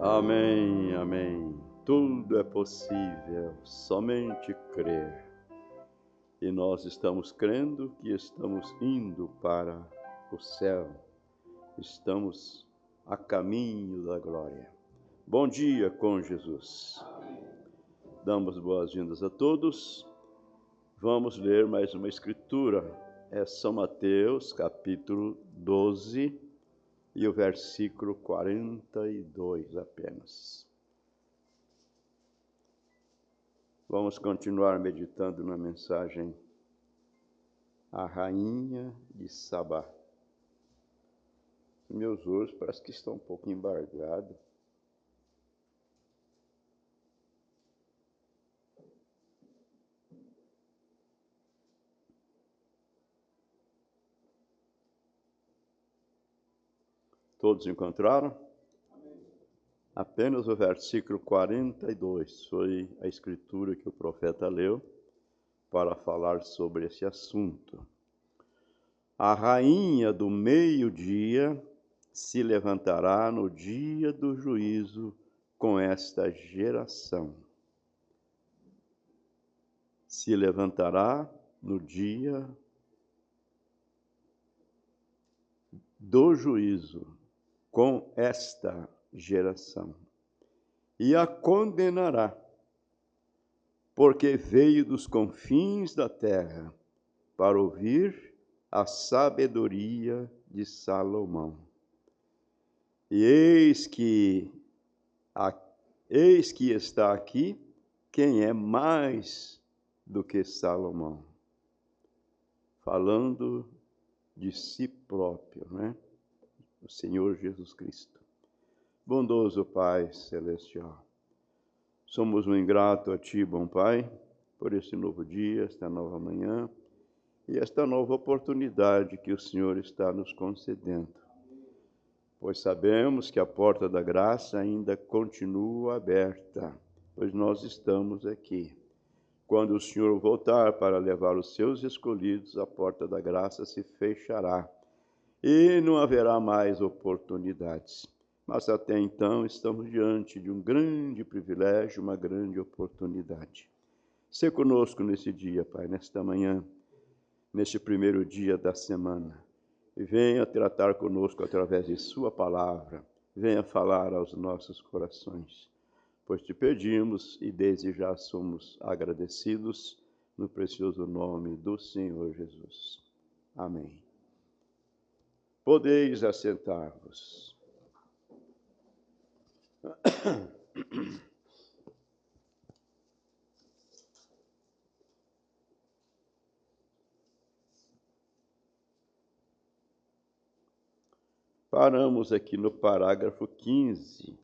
Amém, amém. Tudo é possível, somente crer. E nós estamos crendo que estamos indo para o céu. Estamos a caminho da glória. Bom dia com Jesus. Damos boas-vindas a todos. Vamos ler mais uma escritura. É São Mateus, capítulo 12, e o versículo 42 apenas. Vamos continuar meditando na mensagem A Rainha de Sabá. Meus olhos parece que estão um pouco embargados. Todos encontraram? Apenas o versículo 42 foi a escritura que o profeta leu para falar sobre esse assunto. A rainha do meio-dia se levantará no dia do juízo com esta geração. Se levantará no dia do juízo com esta geração e a condenará, porque veio dos confins da terra para ouvir a sabedoria de Salomão. E eis que está aqui quem é mais do que Salomão, falando de si próprio, né? O Senhor Jesus Cristo. Bondoso Pai Celestial, somos um ingrato a Ti, bom Pai, por este novo dia, esta nova manhã e esta nova oportunidade que o Senhor está nos concedendo. Pois sabemos que a porta da graça ainda continua aberta, pois nós estamos aqui. Quando o Senhor voltar para levar os seus escolhidos, a porta da graça se fechará e não haverá mais oportunidades. Mas até então estamos diante de um grande privilégio, uma grande oportunidade. Sê conosco nesse dia, Pai, nesta manhã, neste primeiro dia da semana. E venha tratar conosco através de sua palavra. Venha falar aos nossos corações. Pois te pedimos e desde já somos agradecidos no precioso nome do Senhor Jesus. Amém. Podeis assentar-vos. Paramos aqui no parágrafo 15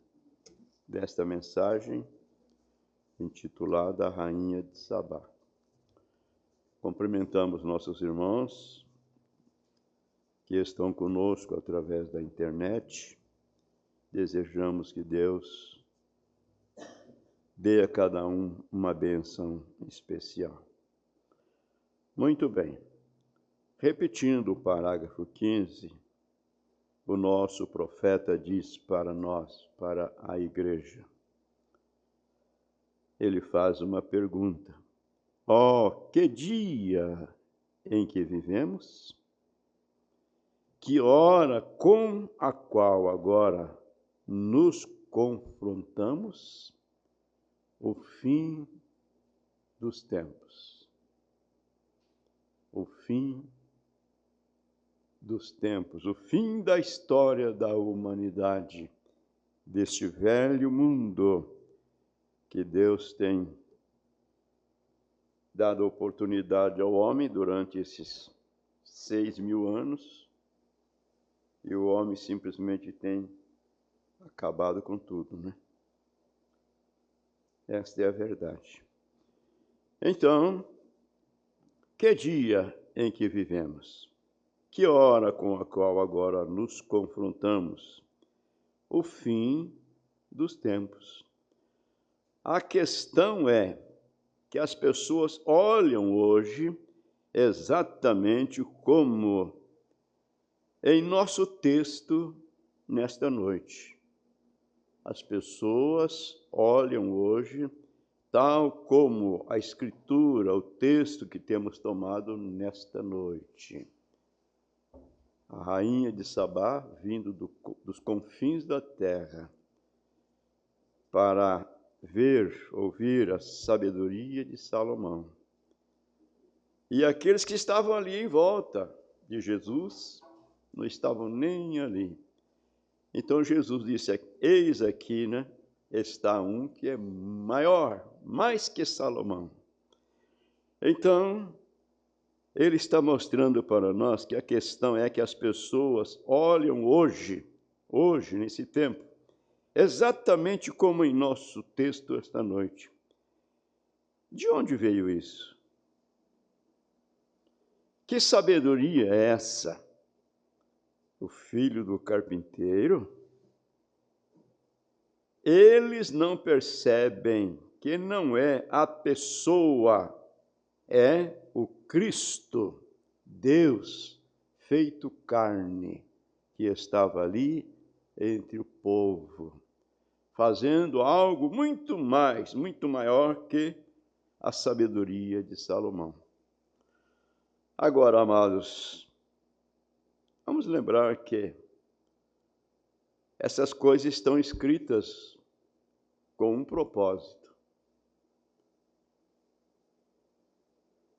desta mensagem, intitulada A Rainha de Sabá. Cumprimentamos nossos irmãos que estão conosco através da internet. Desejamos que Deus dê a cada um uma bênção especial. Muito bem. Repetindo o parágrafo 15, o nosso profeta diz para nós, para a igreja. Ele faz uma pergunta. Que dia em que vivemos? Que hora com a qual agora nos confrontamos? O fim dos tempos. O fim dos tempos, o fim da história da humanidade, deste velho mundo que Deus tem dado oportunidade ao homem durante esses 6.000 anos, e o homem simplesmente tem acabado com tudo, né? Esta é a verdade. Então, que dia em que vivemos? Que hora com a qual agora nos confrontamos? O fim dos tempos. A questão é que as pessoas olham hoje exatamente como em nosso texto nesta noite. as pessoas olham hoje, tal como a Escritura, o texto que temos tomado nesta noite. A rainha de Sabá, vindo dos confins da terra, para ver, ouvir a sabedoria de Salomão. E aqueles que estavam ali em volta de Jesus, não estavam nem ali. Então Jesus disse, eis aqui, né, está um que é maior, mais que Salomão. Então, ele está mostrando para nós que a questão é que as pessoas olham hoje, nesse tempo, exatamente como em nosso texto esta noite. De onde veio isso? Que sabedoria é essa? O filho do carpinteiro? Eles não percebem que não é a pessoa, é o Cristo, Deus, feito carne, que estava ali entre o povo, fazendo algo muito mais, muito maior que a sabedoria de Salomão. Agora, amados, vamos lembrar que essas coisas estão escritas com um propósito,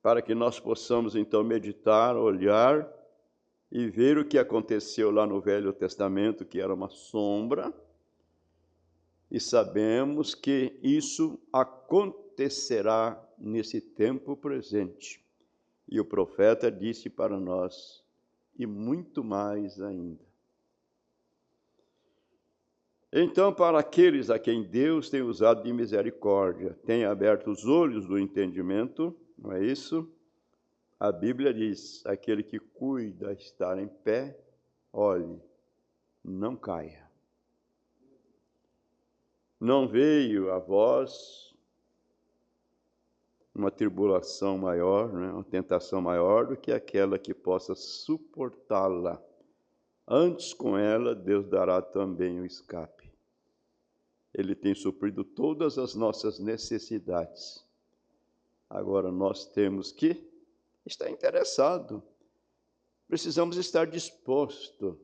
para que nós possamos então meditar, olhar e ver o que aconteceu lá no Velho Testamento, que era uma sombra, e sabemos que isso acontecerá nesse tempo presente. E o profeta disse para nós, e muito mais ainda. Então, para aqueles a quem Deus tem usado de misericórdia, tem aberto os olhos do entendimento, não é isso? A Bíblia diz, aquele que cuida estar em pé, olhe, não caia. Não veio a vós uma tribulação maior, né? Uma tentação maior do que aquela que possa suportá-la. Antes, com ela, Deus dará também o escape. Ele tem suprido todas as nossas necessidades. Agora, nós temos que estar interessado. Precisamos estar disposto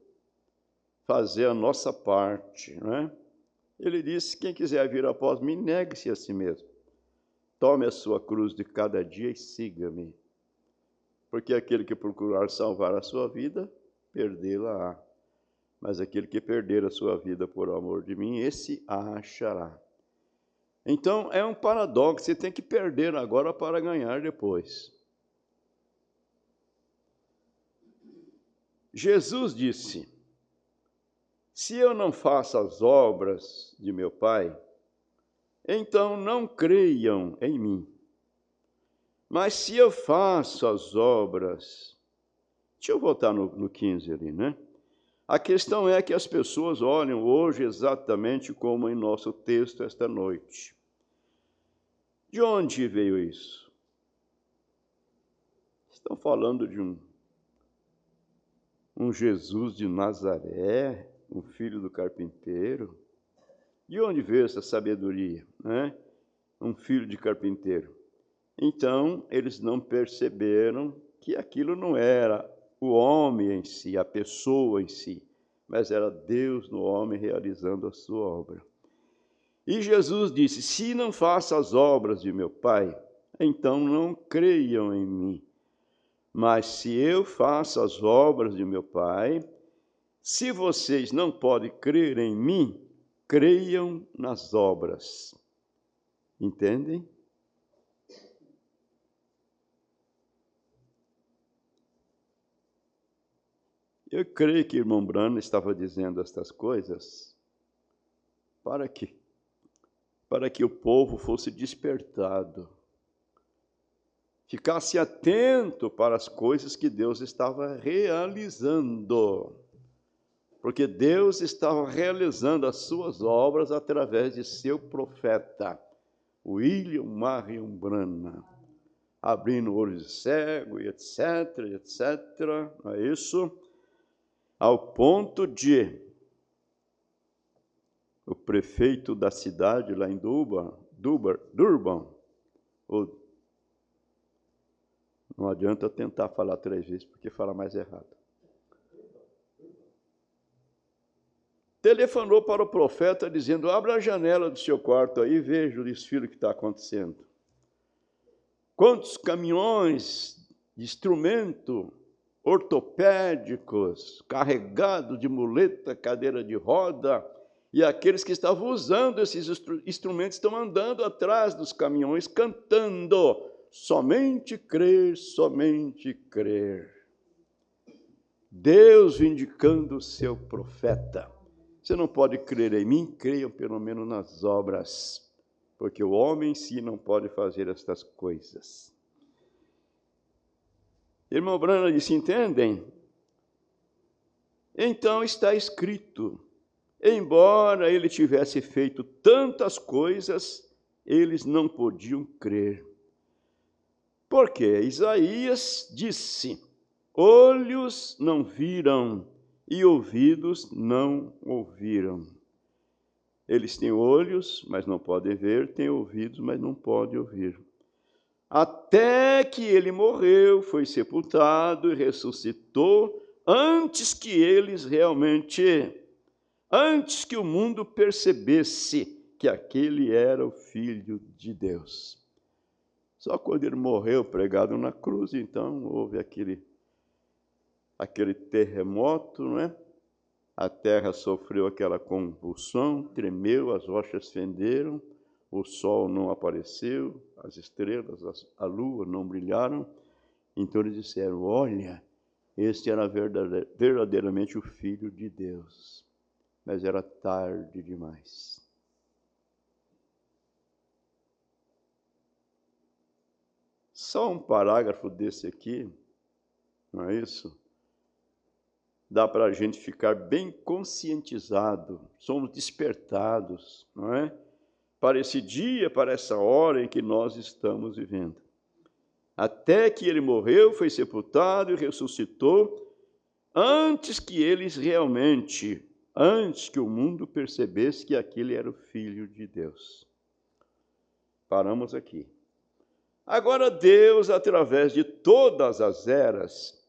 a fazer a nossa parte, não é? Ele disse, quem quiser vir após mim, negue-se a si mesmo. Tome a sua cruz de cada dia e siga-me. Porque aquele que procurar salvar a sua vida, perdê-la-á. Mas aquele que perder a sua vida por amor de mim, esse a achará. Então, é um paradoxo, você tem que perder agora para ganhar depois. Jesus disse, se eu não faço as obras de meu Pai, então não creiam em mim. Mas se eu faço as obras... Deixa eu voltar no 15 ali, né? A questão é que as pessoas olham hoje exatamente como em nosso texto esta noite. De onde veio isso? Estão falando de um Jesus de Nazaré, um filho do carpinteiro. De onde veio essa sabedoria, né? Um filho de carpinteiro. Então, eles não perceberam que aquilo não era o homem em si, a pessoa em si, mas era Deus no homem realizando a sua obra. E Jesus disse, se não faço as obras de meu Pai, então não creiam em mim. Mas se eu faço as obras de meu Pai, se vocês não podem crer em mim, creiam nas obras. Entendem? Eu creio que o irmão Brano estava dizendo estas coisas para quê? Para que o povo fosse despertado, ficasse atento para as coisas que Deus estava realizando, porque Deus estava realizando as suas obras através de seu profeta, William Marion Branham, abrindo olhos de cego e etc, não é isso? Ao ponto de o prefeito da cidade lá em Durban, não adianta tentar falar 3 vezes, porque fala mais errado. Telefonou para o profeta dizendo: abra a janela do seu quarto aí e veja o desfile que está acontecendo. Quantos caminhões de instrumento ortopédicos, carregados de muleta, cadeira de roda, e aqueles que estavam usando esses instrumentos estão andando atrás dos caminhões, cantando: somente crer, somente crer. Deus vindicando o seu profeta. Você não pode crer em mim, creiam pelo menos nas obras, porque o homem em si não pode fazer estas coisas. Irmão Branham disse: entendem? Então está escrito, embora ele tivesse feito tantas coisas, eles não podiam crer. Porque Isaías disse: olhos não viram e ouvidos não ouviram. Eles têm olhos, mas não podem ver, têm ouvidos, mas não podem ouvir. Até que ele morreu, foi sepultado e ressuscitou, antes que o mundo percebesse que aquele era o Filho de Deus. Só quando ele morreu pregado na cruz, então houve aquele terremoto, não é? A terra sofreu aquela convulsão, tremeu, as rochas fenderam, o sol não apareceu, as estrelas, a lua não brilharam. Então eles disseram: olha, este era verdadeiramente o Filho de Deus. Mas era tarde demais. Só um parágrafo desse aqui, não é isso? Dá para a gente ficar bem conscientizado, somos despertados, não é? Para esse dia, para essa hora em que nós estamos vivendo. Até que ele morreu, foi sepultado e ressuscitou, antes que o mundo percebesse que aquele era o Filho de Deus. Paramos aqui. Agora Deus, através de todas as eras,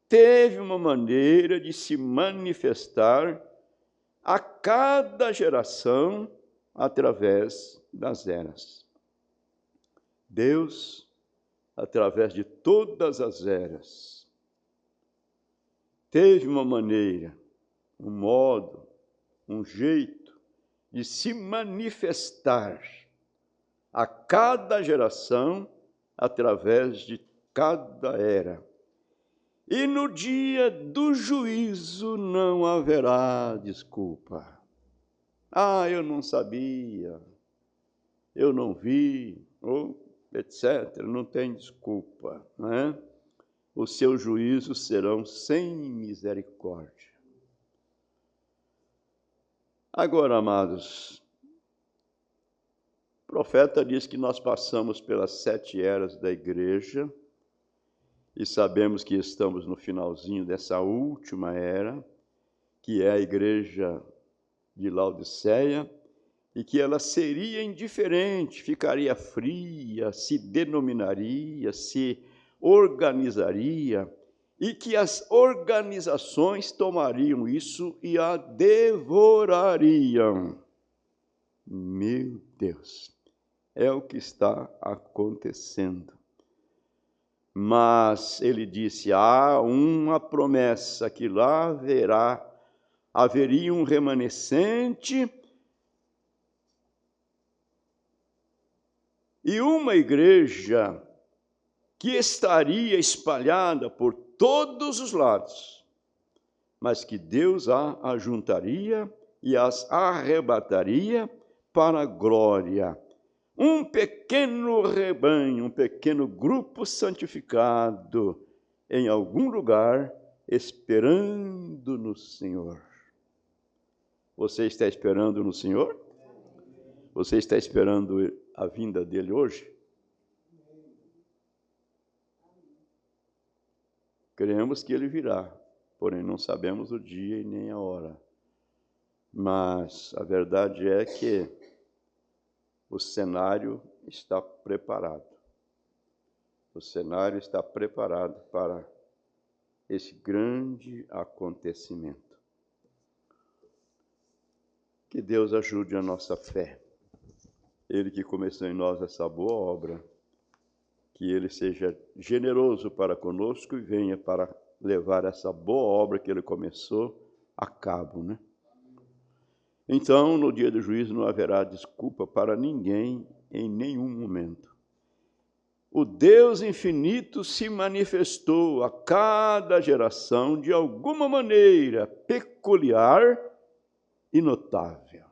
teve uma maneira de se manifestar a cada geração através das eras. Deus, através de todas as eras, teve uma maneira, um modo, um jeito de se manifestar a cada geração através de cada era. E no dia do juízo não haverá desculpa. Ah, eu não sabia, eu não vi, ou etc. Não tem desculpa, não é? Os seus juízos serão sem misericórdia. Agora, amados, o profeta diz que nós passamos pelas 7 eras da igreja, e sabemos que estamos no finalzinho dessa última era, que é a igreja de Laodiceia, e que ela seria indiferente, ficaria fria, se denominaria, se organizaria, e que as organizações tomariam isso e a devorariam. Meu Deus, é o que está acontecendo. Mas ele disse: há uma promessa, que lá haveria um remanescente e uma igreja que estaria espalhada por todos os lados, mas que Deus a ajuntaria e as arrebataria para a glória. Um pequeno rebanho, um pequeno grupo santificado em algum lugar, esperando no Senhor. Você está esperando no Senhor? Você está esperando a vinda dele hoje? Cremos que ele virá, porém não sabemos o dia e nem a hora. Mas a verdade é que o cenário está preparado. O cenário está preparado para esse grande acontecimento. Que Deus ajude a nossa fé. Ele que começou em nós essa boa obra, que Ele seja generoso para conosco e venha para levar essa boa obra que Ele começou a cabo, né? Então, no dia do juízo não haverá desculpa para ninguém em nenhum momento. O Deus infinito se manifestou a cada geração de alguma maneira peculiar e notável.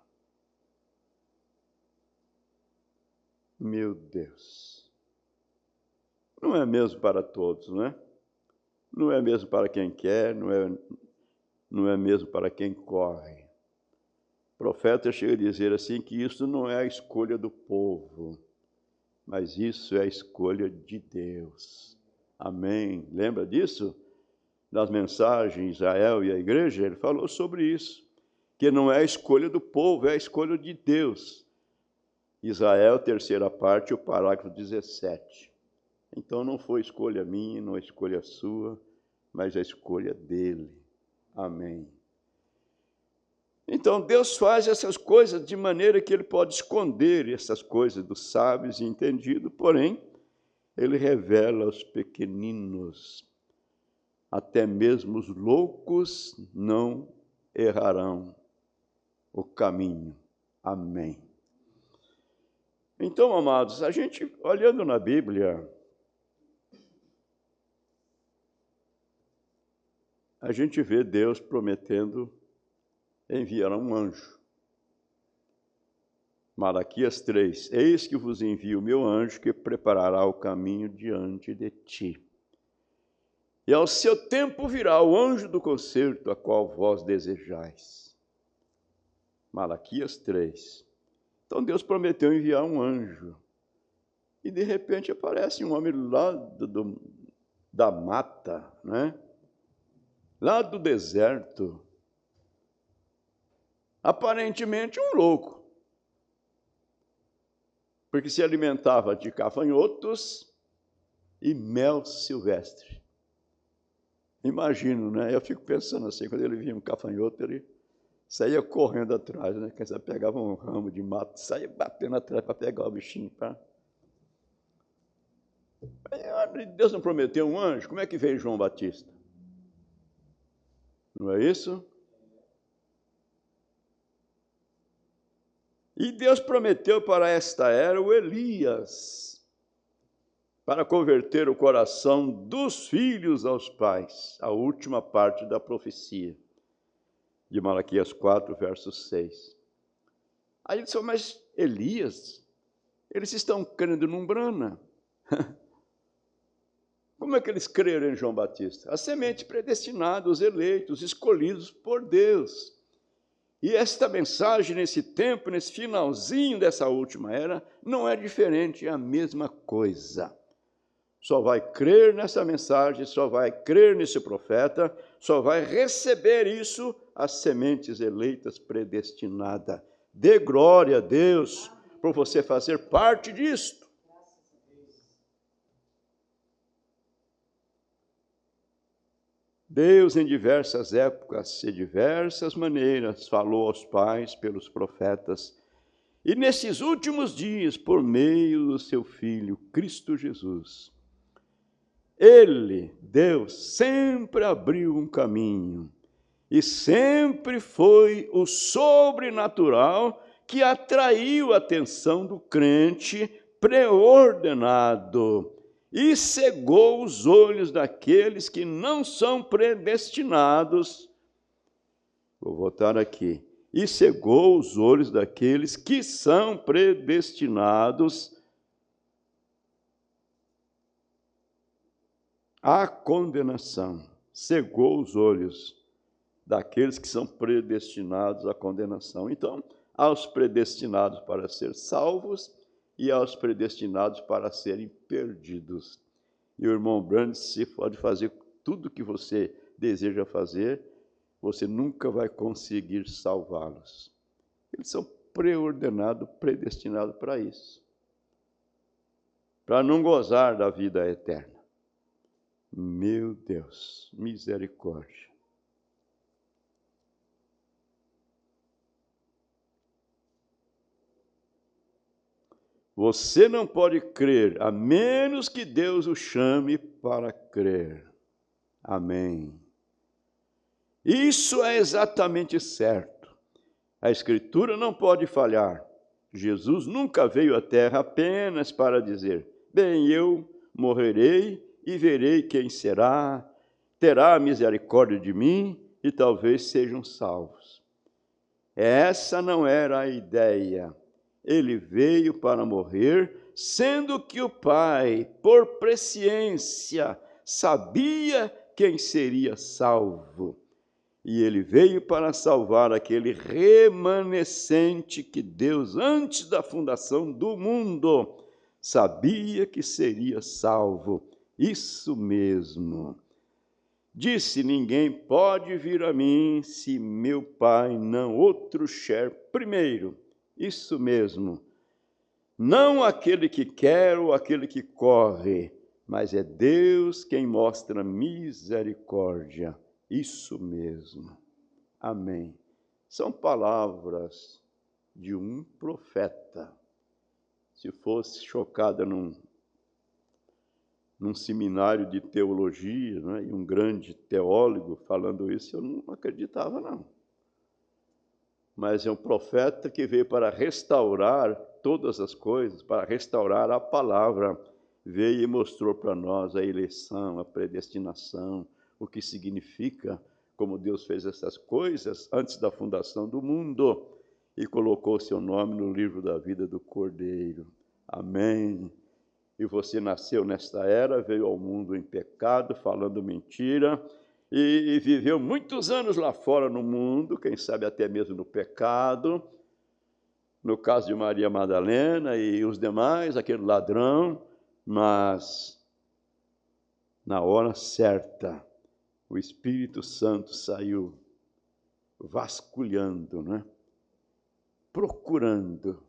Meu Deus! Não é mesmo para todos, não é? Não é mesmo para quem quer, não é mesmo para quem corre. O profeta chega a dizer assim que isso não é a escolha do povo, mas isso é a escolha de Deus. Amém. Lembra disso? Nas mensagens Israel e a igreja, ele falou sobre isso, que não é a escolha do povo, é a escolha de Deus. Israel, terceira parte, o parágrafo 17. Então não foi escolha minha, não é escolha sua, mas a escolha dele. Amém. Então Deus faz essas coisas de maneira que Ele pode esconder essas coisas dos sábios e entendidos, porém, Ele revela aos pequeninos. Até mesmo os loucos não errarão o caminho. Amém. Então, amados, a gente, olhando na Bíblia, a gente vê Deus prometendo enviar um anjo. Malaquias 3, eis que vos envio o meu anjo que preparará o caminho diante de ti. E ao seu tempo virá o anjo do concerto, a qual vós desejais. Malaquias 3. Então Deus prometeu enviar um anjo. E de repente aparece um homem lá da mata, né? Lá do deserto. Aparentemente um louco. Porque se alimentava de gafanhotos e mel silvestre. Imagino, né? Eu fico pensando assim, quando ele via um gafanhoto, ele saía correndo atrás, né? Quer dizer, pegava um ramo de mato, saía batendo atrás para pegar o bichinho. Deus não prometeu um anjo? Como é que veio João Batista? Não é isso? E Deus prometeu para esta era o Elias, para converter o coração dos filhos aos pais, a última parte da profecia, de Malaquias 4, verso 6. Aí ele disse, mas Elias, eles estão crendo num Brana. Como é que eles creram em João Batista? A semente predestinada, os eleitos, escolhidos por Deus. E esta mensagem, nesse tempo, nesse finalzinho dessa última era, não é diferente, é a mesma coisa. Só vai crer nessa mensagem, só vai crer nesse profeta, só vai receber isso as sementes eleitas predestinadas. Dê glória a Deus por você fazer parte disto. Deus, em diversas épocas e diversas maneiras, falou aos pais pelos profetas, e nesses últimos dias, por meio do seu Filho, Cristo Jesus, Ele, Deus, sempre abriu um caminho, e sempre foi o sobrenatural que atraiu a atenção do crente preordenado, e cegou os olhos daqueles que não são predestinados. Vou voltar aqui. E cegou os olhos daqueles que são predestinados à condenação. Cegou os olhos daqueles que são predestinados à condenação. Então, aos predestinados para ser salvos e aos predestinados para serem perdidos. E o irmão Brandt, se pode fazer tudo o que você deseja fazer, você nunca vai conseguir salvá-los. Eles são preordenados, predestinados para isso, para não gozar da vida eterna. Meu Deus, misericórdia. Você não pode crer, a menos que Deus o chame para crer. Amém. Isso é exatamente certo. A Escritura não pode falhar. Jesus nunca veio à terra apenas para dizer: bem, eu morrerei e verei quem será, terá misericórdia de mim e talvez sejam salvos. Essa não era a ideia. Ele veio para morrer, sendo que o Pai, por presciência, sabia quem seria salvo. E ele veio para salvar aquele remanescente que Deus, antes da fundação do mundo, sabia que seria salvo. Isso mesmo. Disse: ninguém pode vir a mim se meu Pai não o trouxer primeiro. Isso mesmo. Não aquele que quer ou aquele que corre, mas é Deus quem mostra misericórdia. Isso mesmo. Amém. São palavras de um profeta. Se fosse chocada num seminário de teologia, né, e um grande teólogo falando isso, eu não acreditava, não. Mas é um profeta que veio para restaurar todas as coisas, para restaurar a palavra. Veio e mostrou para nós a eleição, a predestinação, o que significa, como Deus fez essas coisas antes da fundação do mundo e colocou seu nome no livro da vida do Cordeiro. Amém. E você nasceu nesta era, veio ao mundo em pecado, falando mentira, e viveu muitos anos lá fora no mundo, quem sabe até mesmo no pecado, no caso de Maria Madalena e os demais, aquele ladrão, mas na hora certa, o Espírito Santo saiu vasculhando, né? Procurando,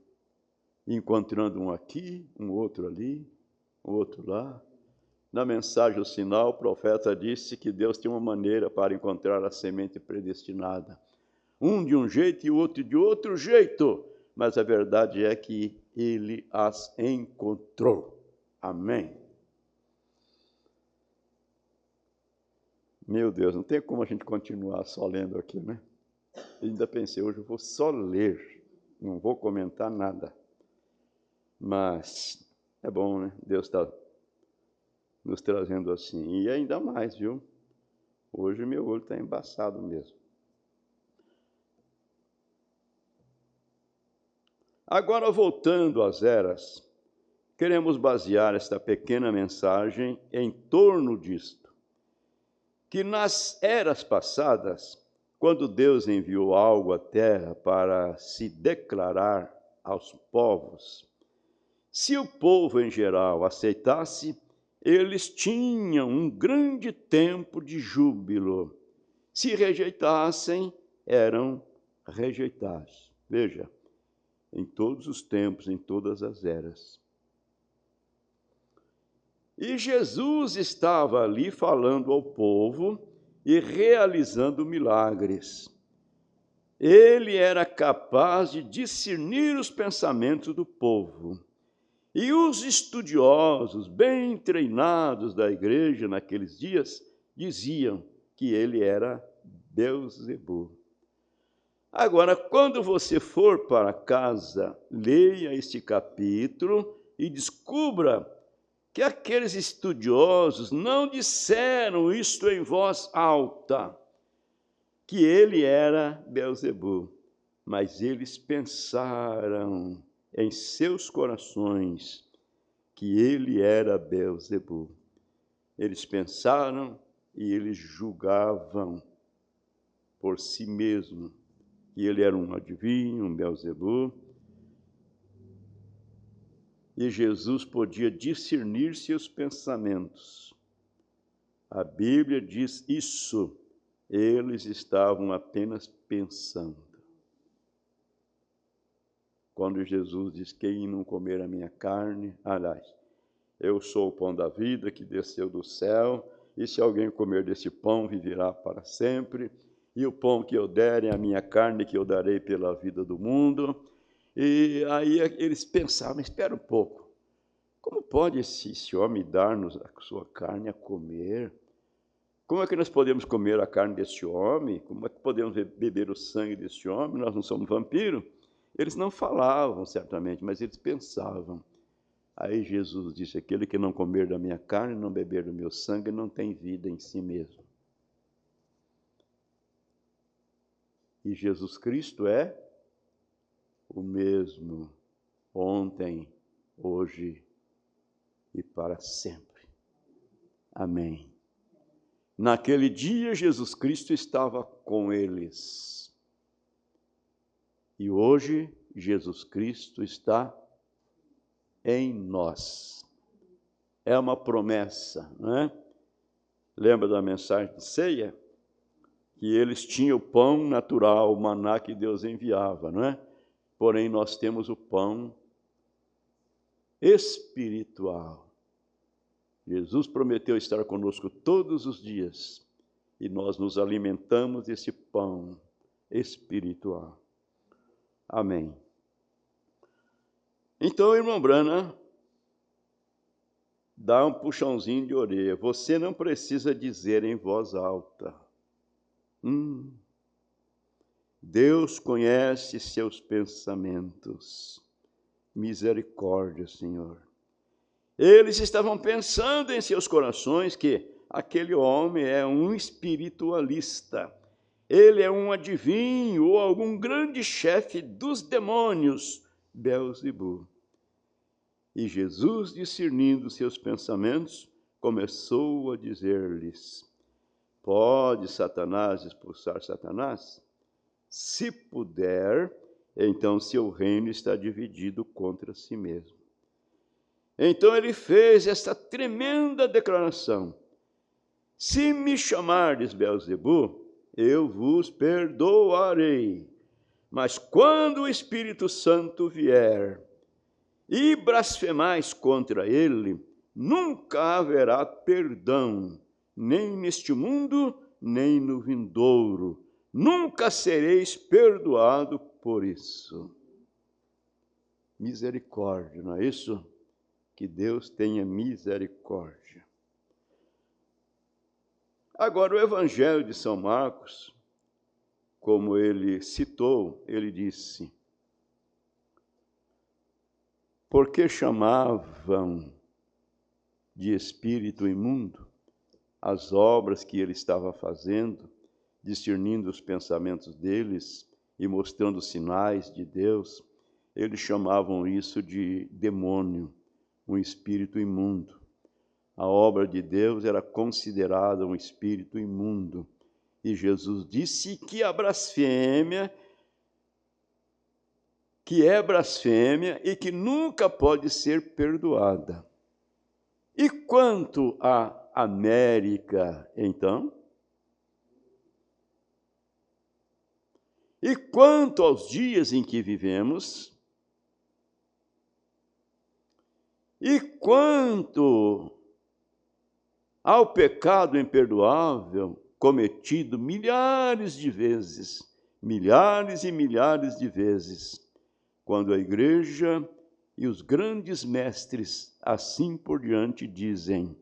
encontrando um aqui, um outro ali, um outro lá. Na mensagem, o sinal, o profeta disse que Deus tinha uma maneira para encontrar a semente predestinada. Um de um jeito e o outro de outro jeito, mas a verdade é que ele as encontrou. Amém. Meu Deus, não tem como a gente continuar só lendo aqui, né? Eu ainda pensei, hoje eu vou só ler, não vou comentar nada. Mas é bom, né? Deus está nos trazendo assim. E ainda mais, viu? Hoje meu olho está embaçado mesmo. Agora, voltando às eras, queremos basear esta pequena mensagem em torno disto. Que nas eras passadas, quando Deus enviou algo à terra para se declarar aos povos, se o povo em geral aceitasse, eles tinham um grande tempo de júbilo. Se rejeitassem, eram rejeitados. Veja, em todos os tempos, em todas as eras. E Jesus estava ali falando ao povo e realizando milagres. Ele era capaz de discernir os pensamentos do povo. E os estudiosos, bem treinados da igreja naqueles dias, diziam que ele era Beelzebul. Agora, quando você for para casa, leia este capítulo e descubra que aqueles estudiosos não disseram isto em voz alta, que ele era Beelzebul, mas eles pensaram em seus corações que ele era Beelzebul. Eles pensaram e eles julgavam por si mesmos que ele era um adivinho, um Beelzebul. E Jesus podia discernir seus pensamentos. A Bíblia diz isso Eles estavam apenas pensando. Quando Jesus diz, quem não comer a minha carne, aliás, eu sou o pão da vida que desceu do céu, e se alguém comer desse pão, viverá para sempre, e o pão que eu der é a minha carne que eu darei pela vida do mundo. E aí eles pensavam, espera um pouco, como pode esse homem dar-nos a sua carne a comer? Como é que nós podemos comer a carne deste homem? Como é que podemos beber o sangue deste homem? Nós não somos vampiros. Eles não falavam, certamente, mas eles pensavam. Aí Jesus disse, aquele que não comer da minha carne, não beber do meu sangue, não tem vida em si mesmo. E Jesus Cristo é o mesmo, ontem, hoje e para sempre. Amém. Naquele dia, Jesus Cristo estava com eles. E hoje, Jesus Cristo está em nós. É uma promessa, não é? Lembra da mensagem de ceia? Que eles tinham o pão natural, o maná que Deus enviava, não é? Porém, nós temos o pão espiritual. Jesus prometeu estar conosco todos os dias e nós nos alimentamos desse pão espiritual. Amém. Então, irmão Branham, dá um puxãozinho de orelha. Você não precisa dizer em voz alta. Deus conhece seus pensamentos. Misericórdia, Senhor. Eles estavam pensando em seus corações que aquele homem é um espiritualista. Ele é um adivinho ou algum grande chefe dos demônios, Beelzebul. E Jesus, discernindo seus pensamentos, começou a dizer-lhes, pode Satanás expulsar Satanás? Se puder, então seu reino está dividido contra si mesmo. Então ele fez esta tremenda declaração, se me chamardes Beelzebul, eu vos perdoarei, mas quando o Espírito Santo vier e blasfemais contra ele, nunca haverá perdão, nem neste mundo, nem no vindouro. Nunca sereis perdoado por isso. Misericórdia, não é isso? Que Deus tenha misericórdia. Agora, o Evangelho de São Marcos, como ele citou, ele disse, porque chamavam de espírito imundo as obras que ele estava fazendo, discernindo os pensamentos deles e mostrando sinais de Deus, eles chamavam isso de demônio, um espírito imundo. A obra de Deus era considerada um espírito imundo. E Jesus disse que a blasfêmia, que é blasfêmia e que nunca pode ser perdoada. E quanto à América, então? E quanto aos dias em que vivemos? E quanto ao pecado imperdoável cometido milhares de vezes, milhares e milhares de vezes, quando a igreja e os grandes mestres assim por diante dizem,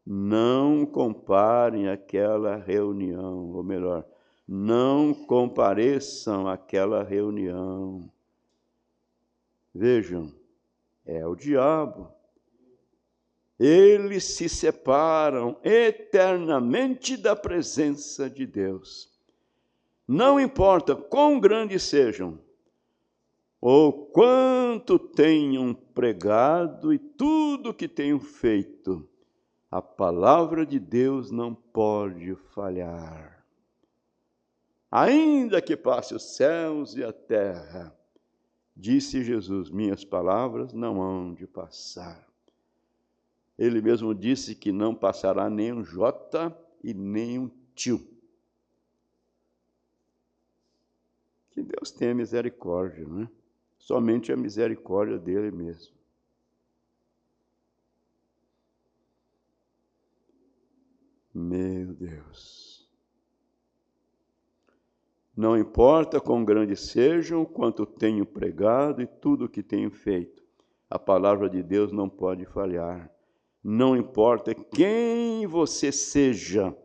não comparem aquela reunião, ou melhor, não compareçam àquela reunião. Vejam, é o diabo. Eles se separam eternamente da presença de Deus. Não importa quão grandes sejam, ou quanto tenham pregado e tudo que tenham feito, a palavra de Deus não pode falhar. Ainda que passe os céus e a terra, disse Jesus, minhas palavras não hão de passar. Ele mesmo disse que não passará nem um jota e nem um tio. Que Deus tenha misericórdia, não é? Somente a misericórdia dele mesmo. Meu Deus. Não importa quão grandes sejam, quanto tenho pregado e tudo o que tenho feito, a palavra de Deus não pode falhar. Não importa quem você seja,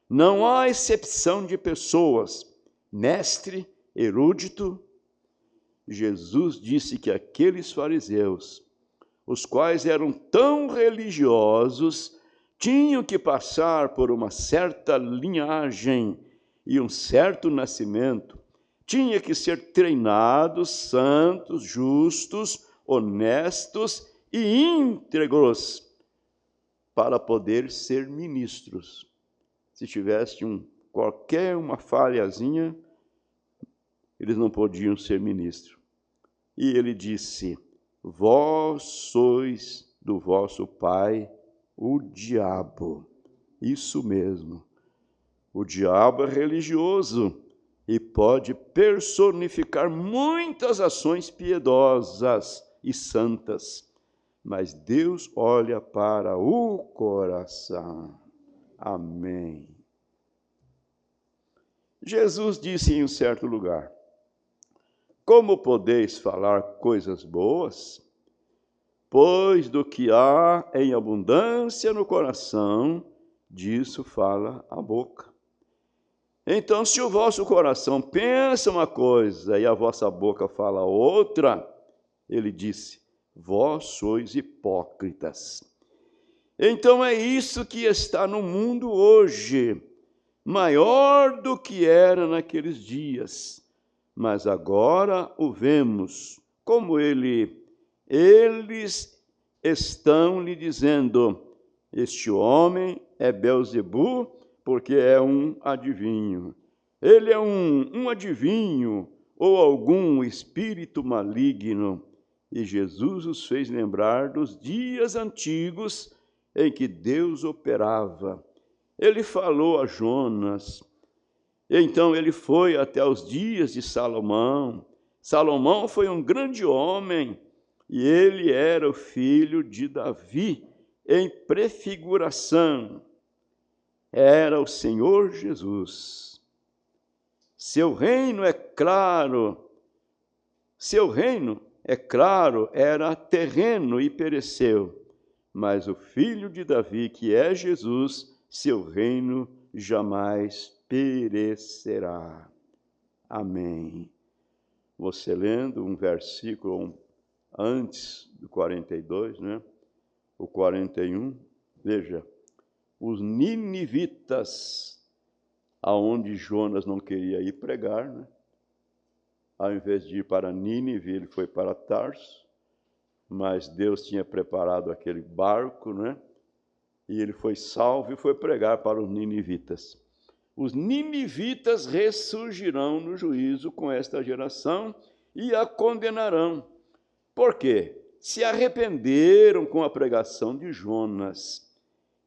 não há exceção de pessoas, mestre, erudito. Jesus disse que aqueles fariseus, os quais eram tão religiosos, tinham que passar por uma certa linhagem e um certo nascimento, tinha que ser treinados, santos, justos, honestos e íntegros para poder ser ministros. Se tivesse qualquer uma falhazinha, eles não podiam ser ministros. E ele disse: vós sois do vosso pai o diabo. Isso mesmo. O diabo é religioso e pode personificar muitas ações piedosas e santas, mas Deus olha para o coração. Amém. Jesus disse em um certo lugar: como podeis falar coisas boas? Pois do que há em abundância no coração, disso fala a boca. Então, se o vosso coração pensa uma coisa e a vossa boca fala outra, ele disse: vós sois hipócritas. Então é isso que está no mundo hoje, maior do que era naqueles dias. Mas agora o vemos, como eles estão lhe dizendo: este homem é Belzebu, porque é um adivinho. Ele é um adivinho ou algum espírito maligno. E Jesus os fez lembrar dos dias antigos em que Deus operava. Ele falou a Jonas. Então ele foi até os dias de Salomão. Salomão foi um grande homem e ele era o filho de Davi em prefiguração. Era o Senhor Jesus. Seu reino, é claro, era terreno e pereceu, mas o filho de Davi, que é Jesus, seu reino jamais perecerá. Amém. Você lendo um versículo antes do 42, né? O 41, veja, os ninivitas, aonde Jonas não queria ir pregar, né? Ao invés de ir para Nínive, ele foi para Tarso, mas Deus tinha preparado aquele barco, né? E ele foi salvo e foi pregar para os ninivitas. Os ninivitas ressurgirão no juízo com esta geração e a condenarão. Por quê? Se arrependeram com a pregação de Jonas.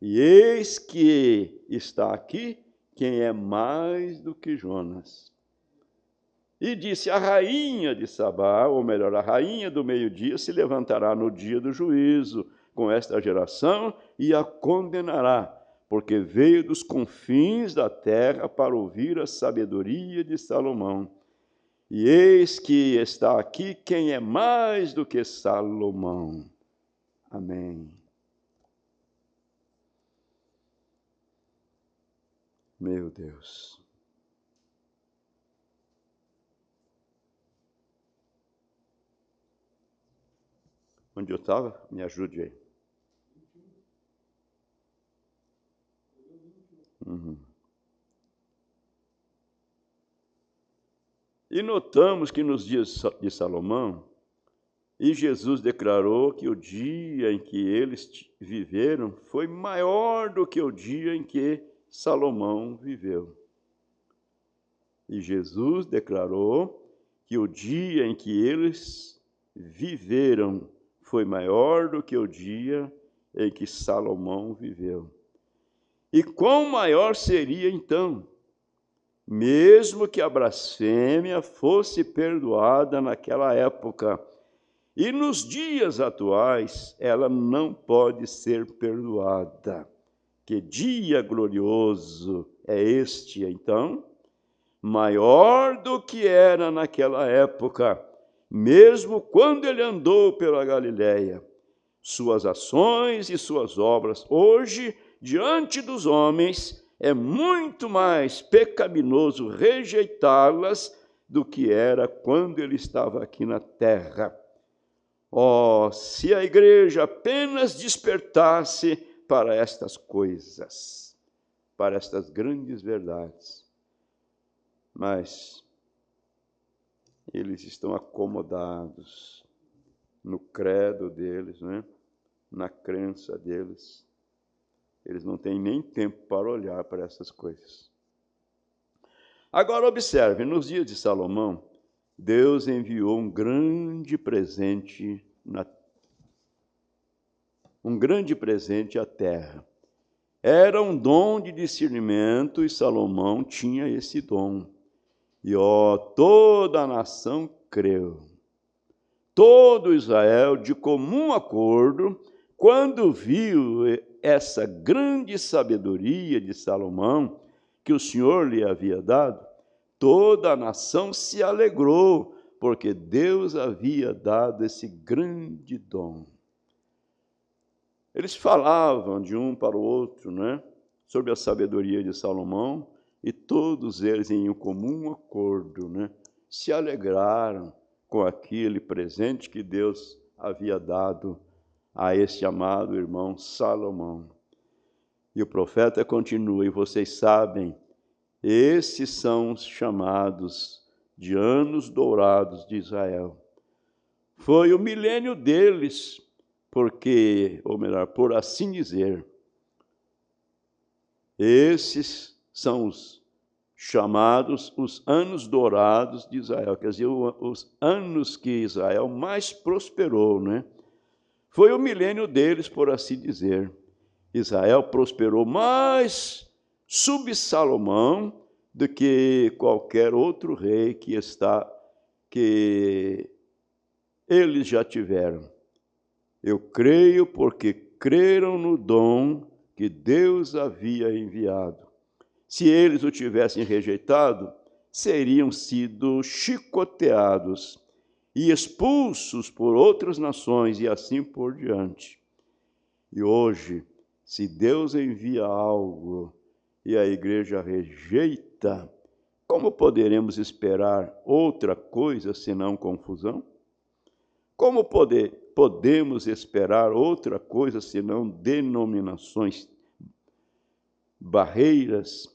E eis que está aqui quem é mais do que Jonas. E disse: a rainha de Sabá, ou melhor, a rainha do meio-dia, se levantará no dia do juízo com esta geração e a condenará, porque veio dos confins da terra para ouvir a sabedoria de Salomão. E eis que está aqui quem é mais do que Salomão. Amém. Meu Deus. Onde eu estava? Me ajude aí. E notamos que nos dias de Salomão, e Jesus declarou que o dia em que eles viveram foi maior do que o dia em que Salomão viveu. E Jesus declarou que o dia em que eles viveram foi maior do que o dia em que Salomão viveu. E quão maior seria então mesmo que a blasfêmia fosse perdoada naquela época. E nos dias atuais, ela não pode ser perdoada. Que dia glorioso é este, então? Maior do que era naquela época, mesmo quando ele andou pela Galileia. Suas ações e suas obras, hoje, diante dos homens, é muito mais pecaminoso rejeitá-las do que era quando ele estava aqui na terra. Oh, se a igreja apenas despertasse para estas coisas, para estas grandes verdades. Mas eles estão acomodados no credo deles, né? Na crença deles. Eles não têm nem tempo para olhar para essas coisas. Agora observe, nos dias de Salomão, Deus enviou um grande presente à terra. Era um dom de discernimento e Salomão tinha esse dom. E toda a nação creu. Todo Israel, de comum acordo, quando viu essa grande sabedoria de Salomão, que o Senhor lhe havia dado, toda a nação se alegrou, porque Deus havia dado esse grande dom. Eles falavam de um para o outro, né, sobre a sabedoria de Salomão, e todos eles, em um comum acordo, né, se alegraram com aquele presente que Deus havia dado a este amado irmão Salomão. E o profeta continua, e vocês sabem, esses são os chamados de anos dourados de Israel. Foi o milênio deles, porque, ou melhor, por assim dizer, esses são os chamados os anos dourados de Israel, quer dizer, os anos que Israel mais prosperou, né? Foi o milênio deles, por assim dizer. Israel prosperou mais sob Salomão do que qualquer outro rei que eles já tiveram. Eu creio porque creram no dom que Deus havia enviado. Se eles o tivessem rejeitado, seriam sido chicoteados e expulsos por outras nações e assim por diante. E hoje, se Deus envia algo e a igreja rejeita, como poderemos outra coisa senão confusão? Como podemos esperar outra coisa senão denominações, barreiras,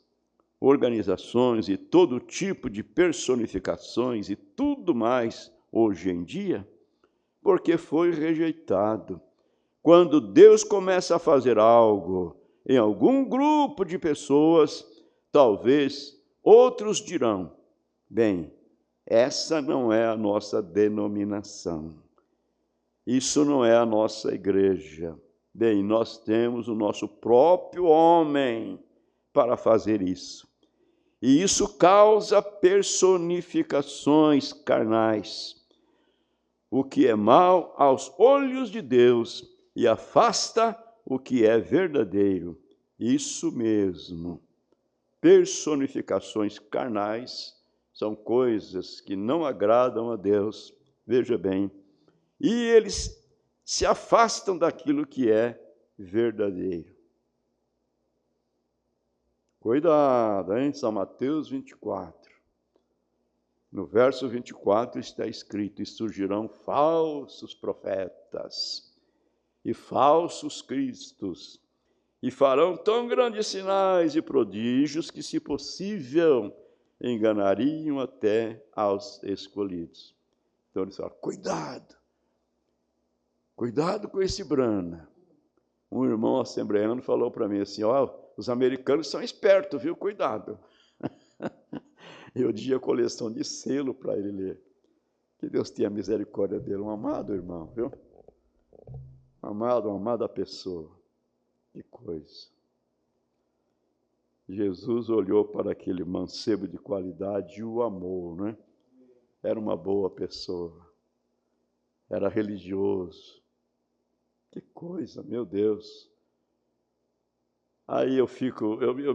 organizações e todo tipo de personificações e tudo mais hoje em dia? Porque foi rejeitado. Quando Deus começa a fazer algo em algum grupo de pessoas, talvez outros dirão, bem, essa não é a nossa denominação. Isso não é a nossa igreja. Bem, nós temos o nosso próprio homem para fazer isso. E isso causa personificações carnais, o que é mal aos olhos de Deus e afasta o que é verdadeiro. Isso mesmo. Personificações carnais são coisas que não agradam a Deus. Veja bem. E eles se afastam daquilo que é verdadeiro. Cuidado, hein? São Mateus 24. No verso 24 está escrito, e surgirão falsos profetas e falsos cristos, e farão tão grandes sinais e prodígios que, se possível, enganariam até aos escolhidos. Então eles falam, cuidado com esse Brana. Um irmão assembleano falou para mim assim, os americanos são espertos, viu? Cuidado. Eu dei a coleção de selo para ele ler. Que Deus tenha misericórdia dele, um amado irmão, viu? Uma amada pessoa. Que coisa. Jesus olhou para aquele mancebo de qualidade e o amou, né? Era uma boa pessoa, era religioso. Que coisa, meu Deus! Aí eu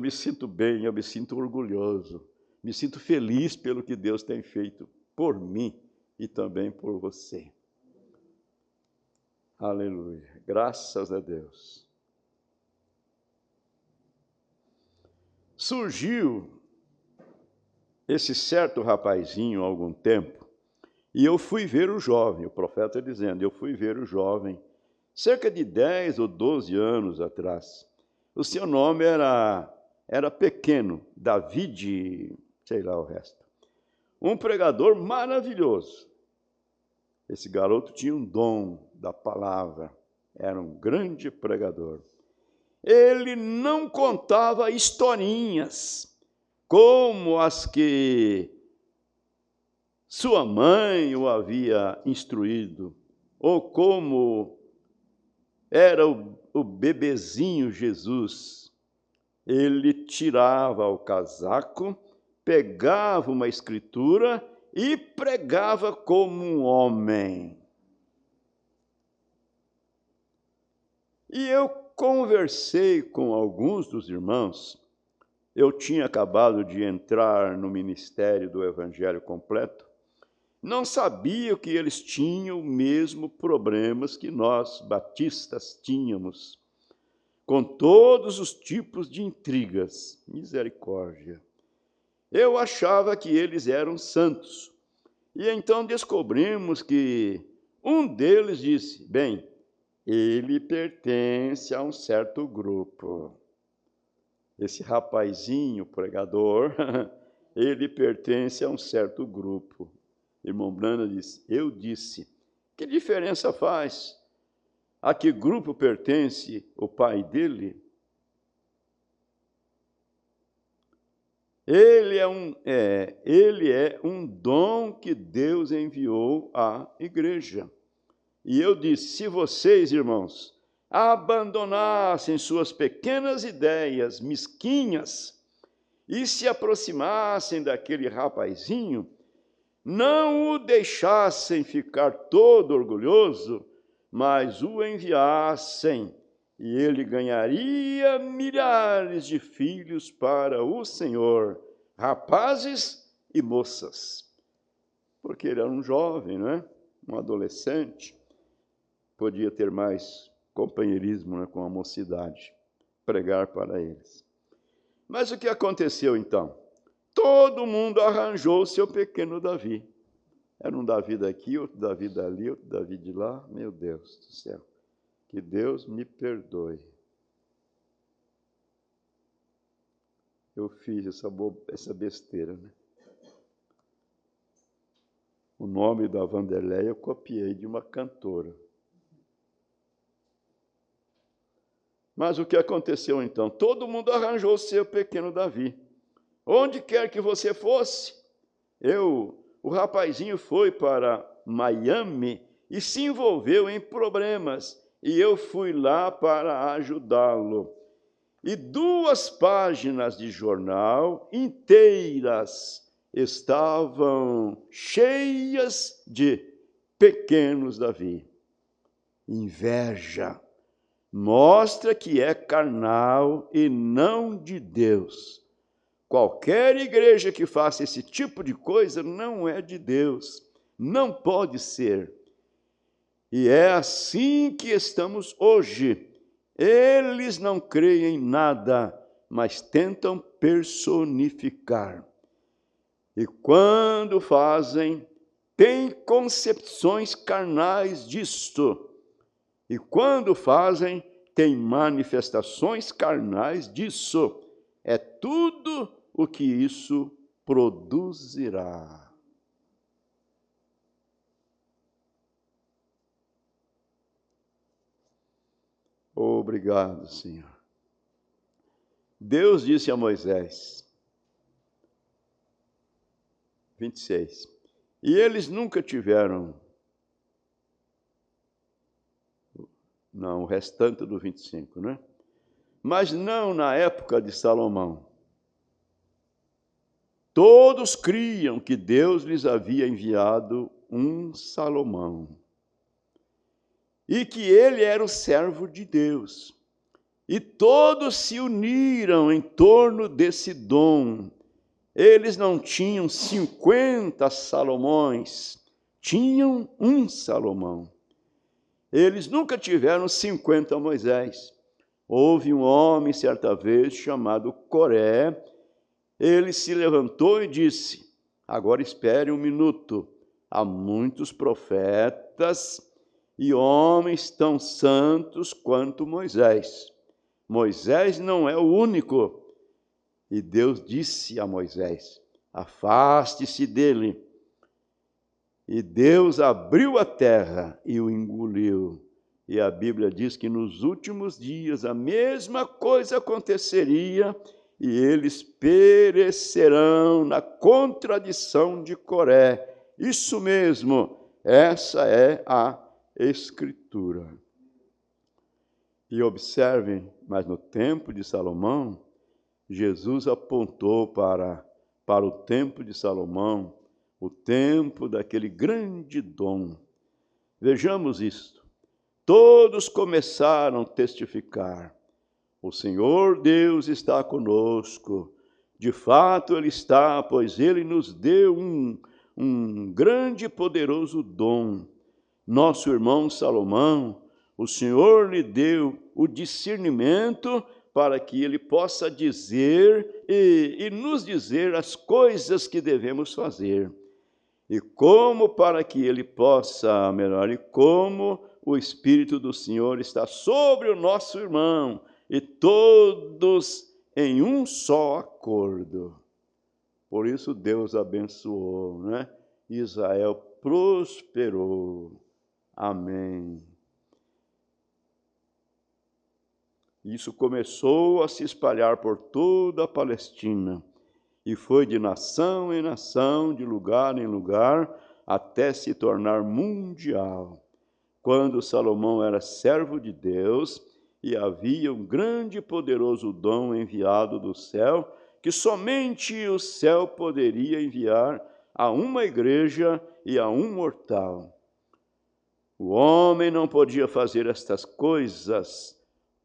me sinto bem, eu me sinto orgulhoso, me sinto feliz pelo que Deus tem feito por mim e também por você. Aleluia, graças a Deus. Surgiu esse certo rapazinho há algum tempo, e eu fui ver o jovem, o profeta dizendo, eu fui ver o jovem, cerca de 10 ou 12 anos atrás. O seu nome era pequeno, David, sei lá o resto. Um pregador maravilhoso. Esse garoto tinha um dom da palavra, era um grande pregador. Ele não contava historinhas como as que sua mãe o havia instruído, ou como era o bebezinho Jesus. Ele tirava o casaco, pegava uma escritura e pregava como um homem. E eu conversei com alguns dos irmãos. Eu tinha acabado de entrar no ministério do Evangelho Completo. Não sabia que eles tinham os mesmos problemas que nós, batistas, tínhamos, com todos os tipos de intrigas. Misericórdia. Eu achava que eles eram santos. E então descobrimos que um deles disse, bem, ele pertence a um certo grupo. Esse rapazinho pregador, ele pertence a um certo grupo. Irmão Branham disse, eu disse, que diferença faz? A que grupo pertence o pai dele? Ele é um dom que Deus enviou à igreja. E eu disse, se vocês, irmãos, abandonassem suas pequenas ideias mesquinhas e se aproximassem daquele rapazinho, não o deixassem ficar todo orgulhoso, mas o enviassem, e ele ganharia milhares de filhos para o Senhor, rapazes e moças. Porque ele era um jovem, não é? Um adolescente, podia ter mais companheirismo, né, com a mocidade, pregar para eles. Mas o que aconteceu então? Todo mundo arranjou seu pequeno Davi. Era um Davi daqui, outro Davi dali, outro Davi de lá. Meu Deus do céu. Que Deus me perdoe. Eu fiz essa besteira, né? O nome da Vanderleia eu copiei de uma cantora. Mas o que aconteceu então? Todo mundo arranjou seu pequeno Davi. Onde quer que você fosse, o rapazinho foi para Miami e se envolveu em problemas, e eu fui lá para ajudá-lo. E 2 páginas de jornal inteiras estavam cheias de pequenos Davi. Inveja mostra que é carnal e não de Deus. Qualquer igreja que faça esse tipo de coisa não é de Deus, não pode ser. E é assim que estamos hoje. Eles não creem em nada, mas tentam personificar. E quando fazem, têm concepções carnais disto. E quando fazem, têm manifestações carnais disso. É tudo o que isso produzirá. Obrigado, Senhor. Deus disse a Moisés, 26, e eles nunca tiveram, não, o restante do 25, né? Mas não na época de Salomão. Todos criam que Deus lhes havia enviado um Salomão e que ele era o servo de Deus. E todos se uniram em torno desse dom. Eles não tinham 50 Salomões, tinham um Salomão. Eles nunca tiveram 50 Moisés. Houve um homem, certa vez, chamado Coré. Ele se levantou e disse: agora espere um minuto. Há muitos profetas e homens tão santos quanto Moisés. Moisés não é o único. E Deus disse a Moisés: afaste-se dele. E Deus abriu a terra e o engoliu. E a Bíblia diz que nos últimos dias a mesma coisa aconteceria e eles perecerão na contradição de Coré. Isso mesmo, essa é a Escritura. E observem, mas no tempo de Salomão, Jesus apontou para o tempo de Salomão, o tempo daquele grande dom. Vejamos isto. Todos começaram a testificar: o Senhor Deus está conosco. De fato, Ele está, pois Ele nos deu um grande e poderoso dom. Nosso irmão Salomão, o Senhor lhe deu o discernimento para que ele possa dizer e nos dizer as coisas que devemos fazer. E como para que ele possa melhor, e como o Espírito do Senhor está sobre o nosso irmão, e todos em um só acordo. Por isso Deus abençoou, né? Israel prosperou. Amém. Isso começou a se espalhar por toda a Palestina, e foi de nação em nação, de lugar em lugar, até se tornar mundial. Quando Salomão era servo de Deus, e havia um grande e poderoso dom enviado do céu, que somente o céu poderia enviar a uma igreja e a um mortal. O homem não podia fazer estas coisas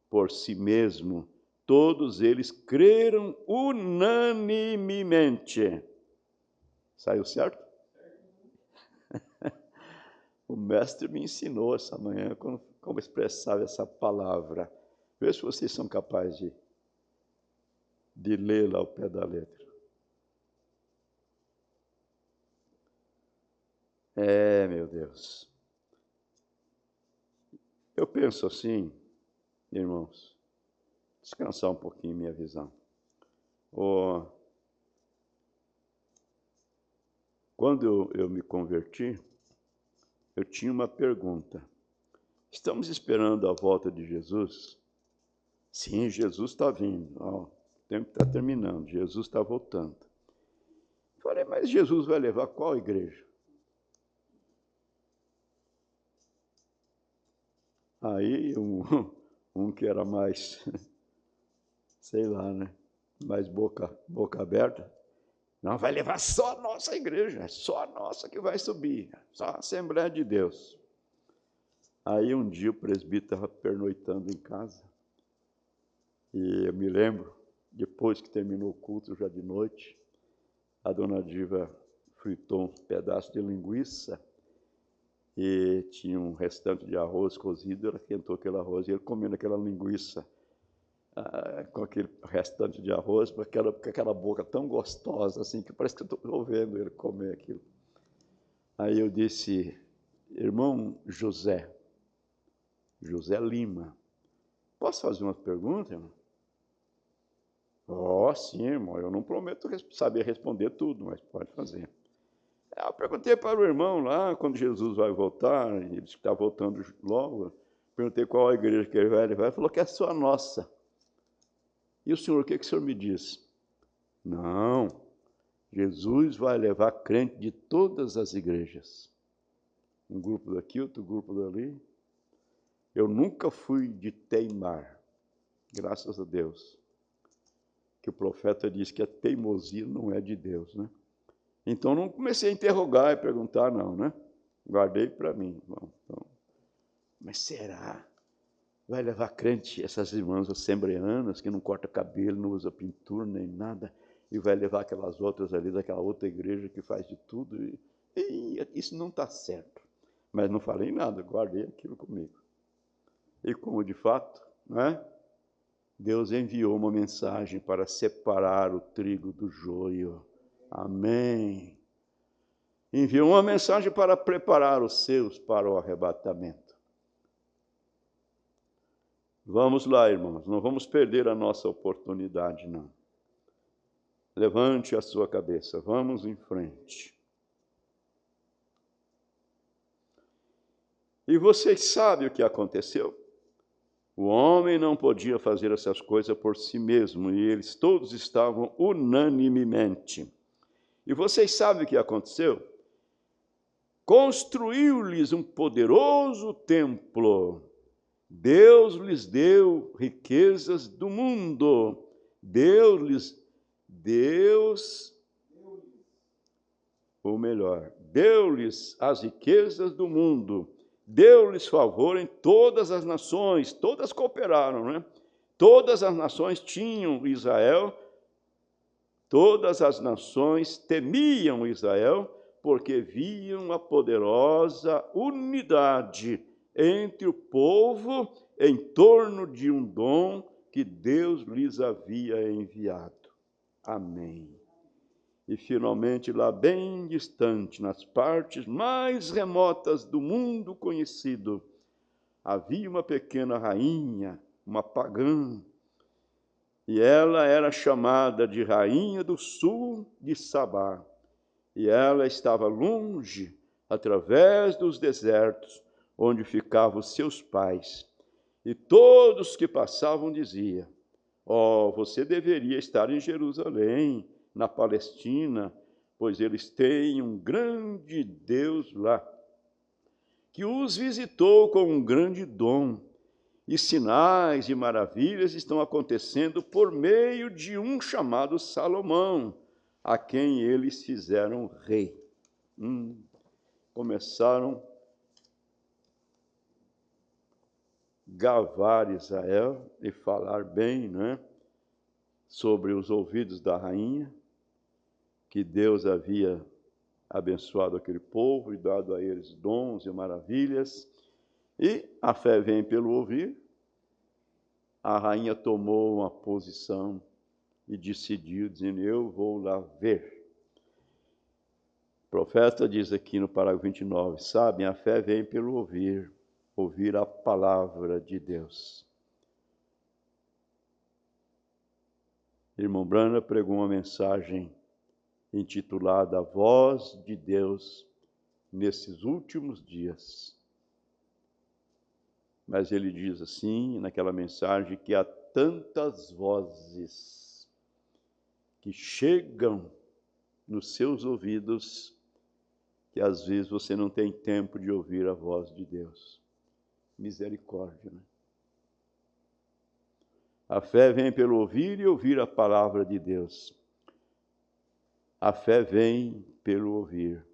por si mesmo. Todos eles creram unanimemente. Saiu certo? O mestre me ensinou essa manhã como expressar essa palavra. Vê se vocês são capazes de lê-la ao pé da letra. Meu Deus. Eu penso assim, irmãos, descansar um pouquinho minha visão. Quando eu me converti, eu tinha uma pergunta. Estamos esperando a volta de Jesus? Sim, Jesus está vindo. O tempo está terminando, Jesus está voltando. Falei, mas Jesus vai levar qual igreja? Aí um que era mais, sei lá, né? Mais boca aberta. Não, vai levar só a nossa igreja, é só a nossa que vai subir, só a Assembleia de Deus. Aí um dia o presbítero estava pernoitando em casa, e eu me lembro, depois que terminou o culto, já de noite, a dona Diva fritou um pedaço de linguiça, e tinha um restante de arroz cozido, ela quentou aquele arroz, e ele comendo aquela linguiça, com aquele restante de arroz, com aquela boca tão gostosa, assim, que parece que eu estou vendo ele comer aquilo. Aí eu disse, irmão José Lima, posso fazer uma pergunta, irmão? Sim, irmão, eu não prometo saber responder tudo, mas pode fazer. Eu perguntei para o irmão lá, quando Jesus vai voltar, ele disse que está voltando logo, perguntei qual a igreja que ele vai levar, ele falou que é só a nossa. E o senhor, o que o senhor me diz? Não, Jesus vai levar crente de todas as igrejas. Um grupo daqui, outro grupo dali. Eu nunca fui de teimar, graças a Deus. que o profeta diz que a teimosia não é de Deus, né? Então não comecei a interrogar e perguntar, não, né? Guardei para mim. Bom, então, mas será? Vai levar crente, essas irmãs assembleanas, que não corta cabelo, não usa pintura nem nada, e vai levar aquelas outras ali daquela outra igreja que faz de tudo. E isso não está certo. Mas não falei nada, guardei aquilo comigo. E como de fato, né? Deus enviou uma mensagem para separar o trigo do joio. Amém. Enviou uma mensagem para preparar os seus para o arrebatamento. Vamos lá, irmãos, não vamos perder a nossa oportunidade, não. Levante a sua cabeça, vamos em frente. E vocês sabem o que aconteceu? O homem não podia fazer essas coisas por si mesmo, e eles todos estavam unanimemente. E vocês sabem o que aconteceu? Construiu-lhes um poderoso templo. Deus lhes deu riquezas do mundo. Deus, deu-lhes as riquezas do mundo. Deu-lhes favor em todas as nações. Todas cooperaram, né? Todas as nações tinham Israel. Todas as nações temiam Israel, porque viam a poderosa unidade entre o povo em torno de um dom que Deus lhes havia enviado. Amém. E finalmente, lá bem distante, nas partes mais remotas do mundo conhecido, havia uma pequena rainha, uma pagã, e ela era chamada de Rainha do Sul de Sabá. E ela estava longe, através dos desertos, onde ficavam os seus pais. E todos que passavam diziam: ó, você deveria estar em Jerusalém, na Palestina, pois eles têm um grande Deus lá, que os visitou com um grande dom. E sinais e maravilhas estão acontecendo por meio de um chamado Salomão, a quem eles fizeram rei. Começaram a gavar Israel e falar bem, né, sobre os ouvidos da rainha, que Deus havia abençoado aquele povo e dado a eles dons e maravilhas. E a fé vem pelo ouvir. A rainha tomou uma posição e decidiu, dizendo: eu vou lá ver. O profeta diz aqui no parágrafo 29, sabem, a fé vem pelo ouvir, ouvir a palavra de Deus. Irmão Brana pregou uma mensagem intitulada A Voz de Deus nesses últimos dias. Mas ele diz assim, naquela mensagem, que há tantas vozes que chegam nos seus ouvidos que às vezes você não tem tempo de ouvir a voz de Deus. Misericórdia, né? A fé vem pelo ouvir e ouvir a palavra de Deus. A fé vem pelo ouvir.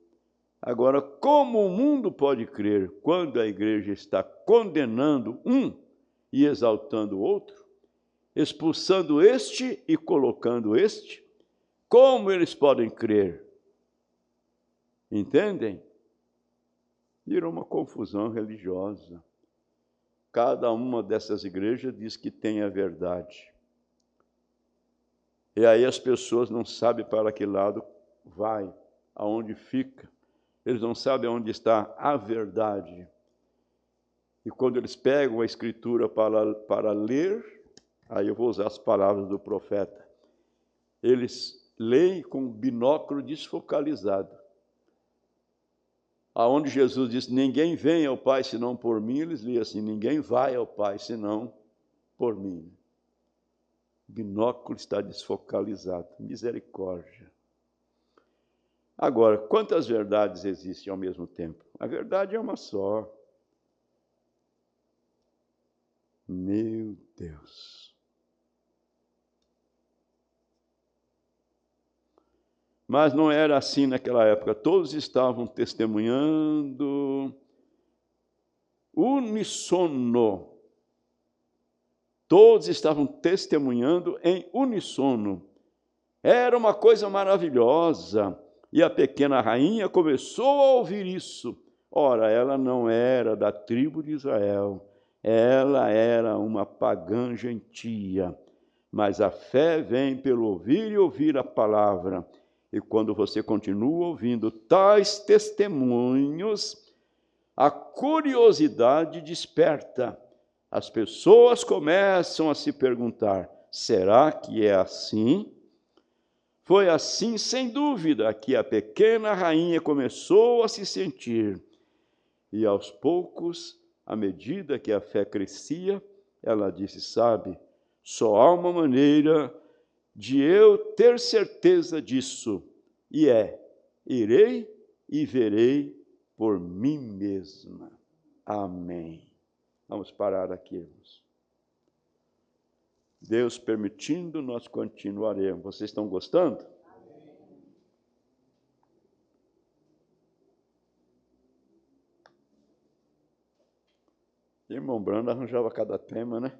Agora, como o mundo pode crer quando a igreja está condenando um e exaltando o outro, expulsando este e colocando este? Como eles podem crer? Entendem? Virou uma confusão religiosa. Cada uma dessas igrejas diz que tem a verdade. E aí as pessoas não sabem para que lado vai, aonde fica. Eles não sabem onde está a verdade. E quando eles pegam a Escritura para ler, aí eu vou usar as palavras do profeta, eles leem com um binóculo desfocalizado. Aonde Jesus disse, ninguém vem ao Pai senão por mim, eles liam assim, ninguém vai ao Pai senão por mim. O binóculo está desfocalizado, misericórdia. Agora, quantas verdades existem ao mesmo tempo? A verdade é uma só. Meu Deus. Mas não era assim naquela época. Todos estavam testemunhando unissono. Todos estavam testemunhando em unissono. Era uma coisa maravilhosa. E a pequena rainha começou a ouvir isso. Ora, ela não era da tribo de Israel. Ela era uma pagã gentia. Mas a fé vem pelo ouvir e ouvir a palavra. E quando você continua ouvindo tais testemunhos, a curiosidade desperta. As pessoas começam a se perguntar: será que é assim? Foi assim, sem dúvida, que a pequena rainha começou a se sentir. E aos poucos, à medida que a fé crescia, ela disse: sabe, só há uma maneira de eu ter certeza disso, e irei e verei por mim mesma. Amém. Vamos parar aqui, irmãos. Deus permitindo, nós continuaremos. Vocês estão gostando? Irmão Brando arranjava cada tema, né?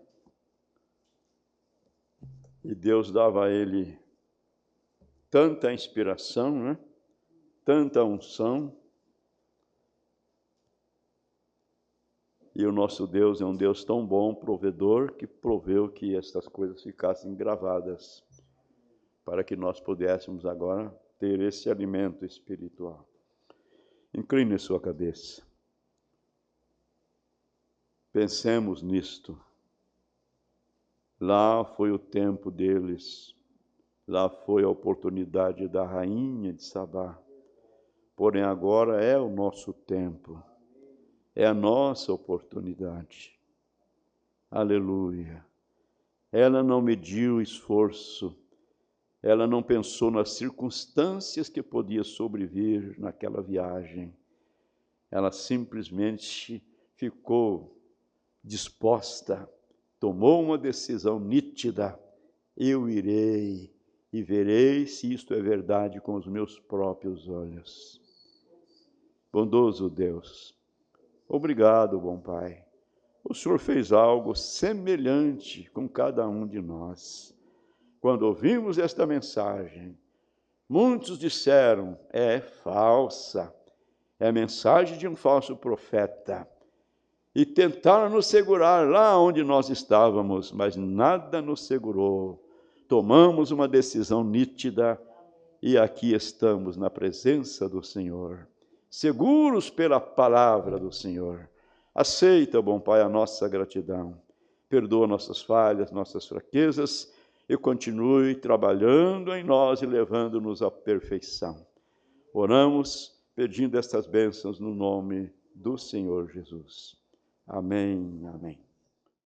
E Deus dava a ele tanta inspiração, né? Tanta unção. E o nosso Deus é um Deus tão bom, provedor, que proveu que estas coisas ficassem gravadas, para que nós pudéssemos agora ter esse alimento espiritual. Incline sua cabeça. Pensemos nisto. Lá foi o tempo deles, lá foi a oportunidade da rainha de Sabá. Porém agora é o nosso tempo, é a nossa oportunidade. Aleluia. Ela não mediu esforço, ela não pensou nas circunstâncias que podia sobrevir naquela viagem. Ela simplesmente ficou disposta, tomou uma decisão nítida: eu irei e verei se isto é verdade com os meus próprios olhos. Bondoso Deus, obrigado, bom Pai. O Senhor fez algo semelhante com cada um de nós. Quando ouvimos esta mensagem, muitos disseram: é falsa, é a mensagem de um falso profeta. E tentaram nos segurar lá onde nós estávamos, mas nada nos segurou. Tomamos uma decisão nítida e aqui estamos na presença do Senhor, seguros pela palavra do Senhor. Aceita, bom Pai, a nossa gratidão. Perdoa nossas falhas, nossas fraquezas e continue trabalhando em nós e levando-nos à perfeição. Oramos pedindo estas bênçãos no nome do Senhor Jesus. Amém, amém.